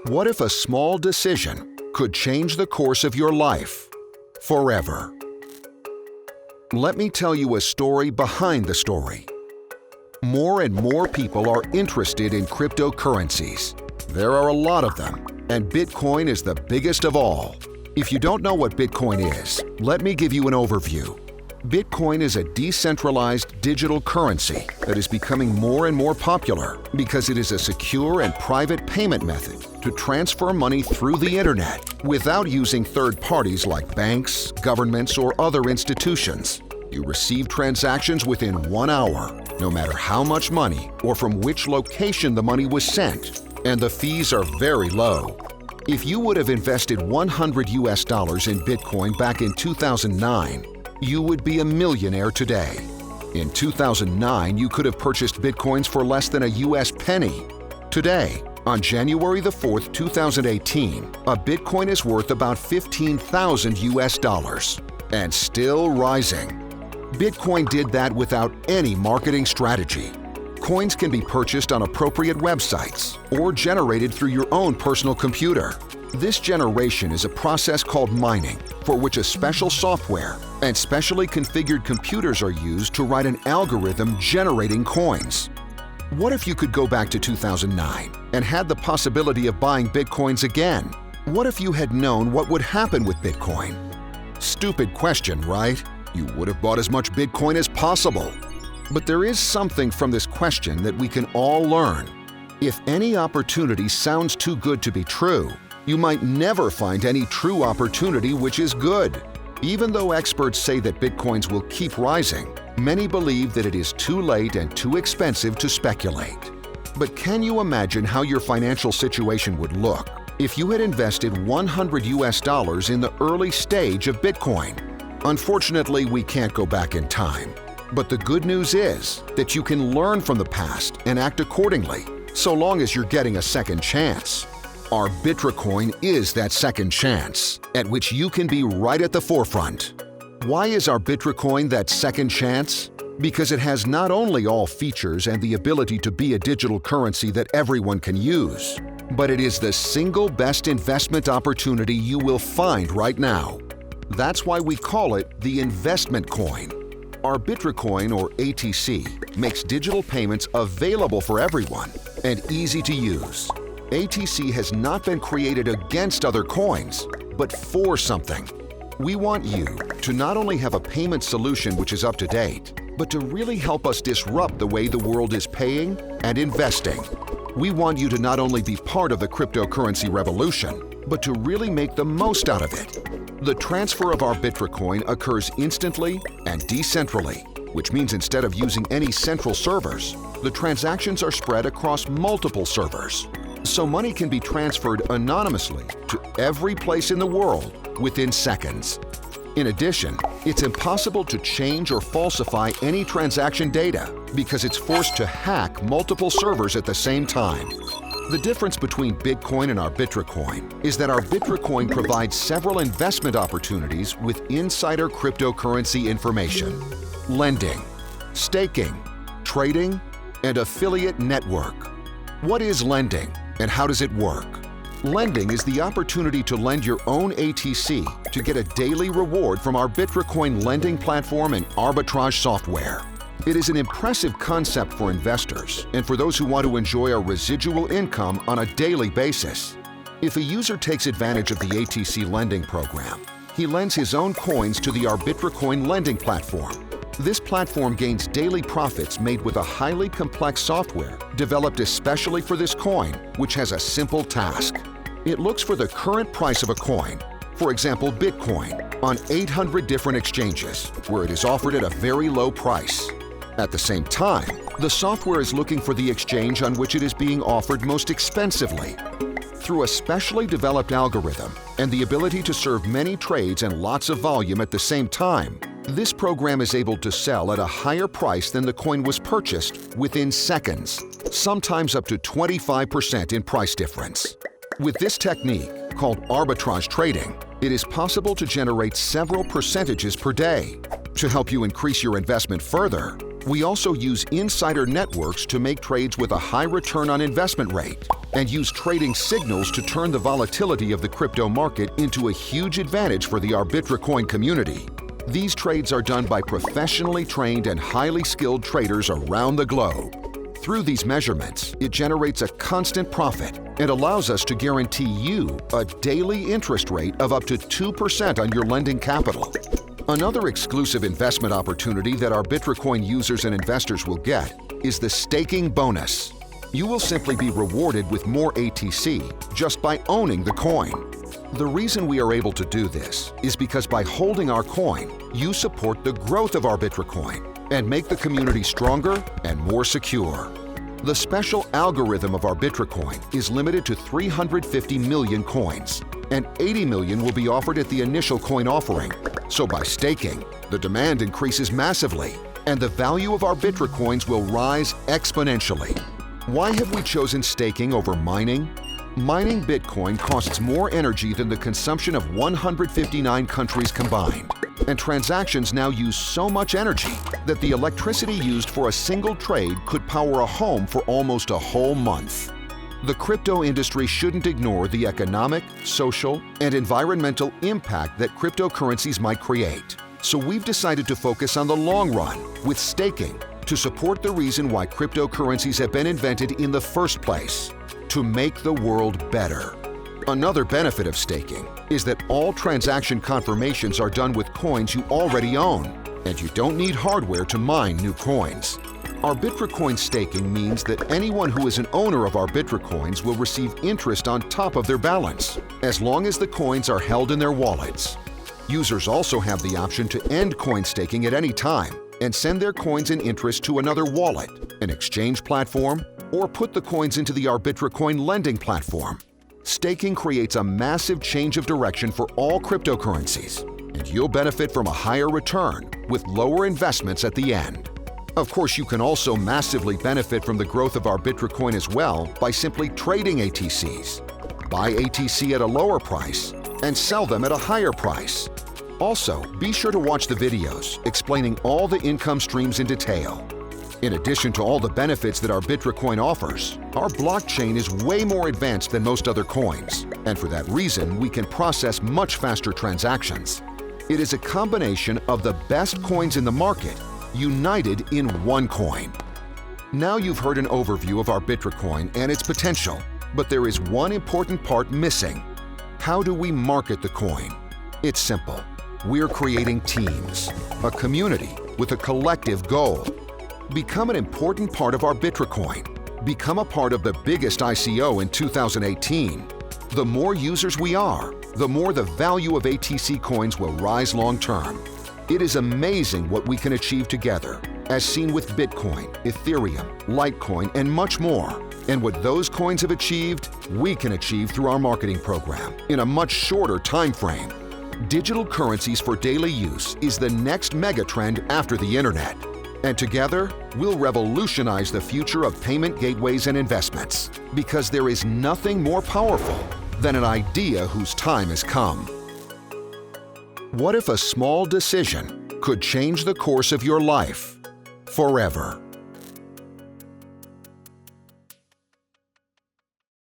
What if a small decision could change the course of your life forever? Let me tell you a story behind the story. More and more people are interested in cryptocurrencies. There are a lot of them, and Bitcoin is the biggest of all. If you don't know what Bitcoin is, let me give you an overview. Bitcoin is a decentralized digital currency that is becoming more and more popular because it is a secure and private payment method to transfer money through the internet without using third parties like banks, governments, or other institutions. You receive transactions within 1 hour, no matter how much money or from which location the money was sent, and the fees are very low. If you would have invested $100 in Bitcoin back in 2009, you would be a millionaire today. In 2009, you could have purchased Bitcoins for less than a US penny. Today, on January the 4th, 2018, a Bitcoin is worth about $15,000 and still rising. Bitcoin did that without any marketing strategy. Coins can be purchased on appropriate websites or generated through your own personal computer. This generation is a process called mining, for which a special software and specially configured computers are used to write an algorithm generating coins. What if you could go back to 2009 and had the possibility of buying Bitcoins again? What if you had known what would happen with Bitcoin? Stupid question, right? You would have bought as much Bitcoin as possible. But there is something from this question that we can all learn. If any opportunity sounds too good to be true, you might never find any true opportunity which is good. Even though experts say that Bitcoins will keep rising, many believe that it is too late and too expensive to speculate. But can you imagine how your financial situation would look if you had invested $100 in the early stage of Bitcoin? Unfortunately, we can't go back in time. But the good news is that you can learn from the past and act accordingly, so long as you're getting a second chance. Our Bitcoin is that second chance, at which you can be right at the forefront. Why is our Bitcoin that second chance? Because it has not only all features and the ability to be a digital currency that everyone can use, but it is the single best investment opportunity you will find right now. That's why we call it the investment coin. Our Bitcoin, or ATC, makes digital payments available for everyone and easy to use. ATC has not been created against other coins, but for something. We want you to not only have a payment solution which is up to date, but to really help us disrupt the way the world is paying and investing. We want you to not only be part of the cryptocurrency revolution, but to really make the most out of it. The transfer of our Bitcoin occurs instantly and decentrally, which means instead of using any central servers, the transactions are spread across multiple servers. So money can be transferred anonymously to every place in the world within seconds. In addition, it's impossible to change or falsify any transaction data because it's forced to hack multiple servers at the same time. The difference between Bitcoin and our Bitcoin is that our Bitcoin provides several investment opportunities with insider cryptocurrency information: lending, staking, trading, and affiliate network. What is lending and how does it work? Lending is the opportunity to lend your own ATC to get a daily reward from our Bitcoin lending platform and arbitrage software. It is an impressive concept for investors and for those who want to enjoy a residual income on a daily basis. If a user takes advantage of the ATC lending program, he lends his own coins to the Bitcoin lending platform. This platform gains daily profits made with a highly complex software developed especially for this coin, which has a simple task. It looks for the current price of a coin, for example Bitcoin, on 800 different exchanges, where it is offered at a very low price. At the same time, the software is looking for the exchange on which it is being offered most expensively. Through a specially developed algorithm and the ability to serve many trades and lots of volume at the same time, this program is able to sell at a higher price than the coin was purchased within seconds, sometimes up to 25% in price difference. With this technique, called arbitrage trading, it is possible to generate several percentages per day. To help you increase your investment further, we also use insider networks to make trades with a high return on investment rate. and use trading signals to turn the volatility of the crypto market into a huge advantage for the ArbitraCoin community. These trades are done by professionally trained and highly skilled traders around the globe. Through these measurements, it generates a constant profit and allows us to guarantee you a daily interest rate of up to 2% on your lending capital. Another exclusive investment opportunity that ArbitraCoin users and investors will get is the staking bonus. You will simply be rewarded with more ATC just by owning the coin. The reason we are able to do this is because by holding our coin, you support the growth of ArbitraCoin and make the community stronger and more secure. The special algorithm of ArbitraCoin is limited to 350 million coins, and 80 million will be offered at the initial coin offering. So by staking, the demand increases massively, and the value of ArbitraCoins will rise exponentially. Why have we chosen staking over mining? Mining Bitcoin costs more energy than the consumption of 159 countries combined, and transactions now use so much energy that the electricity used for a single trade could power a home for almost a whole month. The crypto industry shouldn't ignore the economic, social, and environmental impact that cryptocurrencies might create. So we've decided to focus on the long run with staking to support the reason why cryptocurrencies have been invented in the first place: to make the world better. Another benefit of staking is that all transaction confirmations are done with coins you already own, and you don't need hardware to mine new coins. ArbitraCoin staking means that anyone who is an owner of ArbitraCoins will receive interest on top of their balance, as long as the coins are held in their wallets. Users also have the option to end coin staking at any time and send their coins and interest to another wallet, an exchange platform, or put the coins into the ArbitraCoin lending platform. Staking creates a massive change of direction for all cryptocurrencies, and you'll benefit from a higher return with lower investments at the end. Of course, you can also massively benefit from the growth of ArbitraCoin as well by simply trading ATCs. Buy ATC at a lower price and sell them at a higher price. Also, be sure to watch the videos explaining all the income streams in detail. In addition to all the benefits that ArbitraCoin offers, our blockchain is way more advanced than most other coins, and for that reason, we can process much faster transactions. It is a combination of the best coins in the market, united in one coin. Now you've heard an overview of ArbitraCoin and its potential, but there is one important part missing. How do we market the coin? It's simple. We're creating teams, a community with a collective goal. Become an important part of ArbitraCoin. Become a part of the biggest ICO in 2018. The more users we are, the more the value of ATC coins will rise long term. It is amazing what we can achieve together, as seen with Bitcoin, Ethereum, Litecoin, and much more. And what those coins have achieved, we can achieve through our marketing program in a much shorter time frame. Digital currencies for daily use is the next megatrend after the internet. And together, we'll revolutionize the future of payment gateways and investments, because there is nothing more powerful than an idea whose time has come. What if a small decision could change the course of your life forever?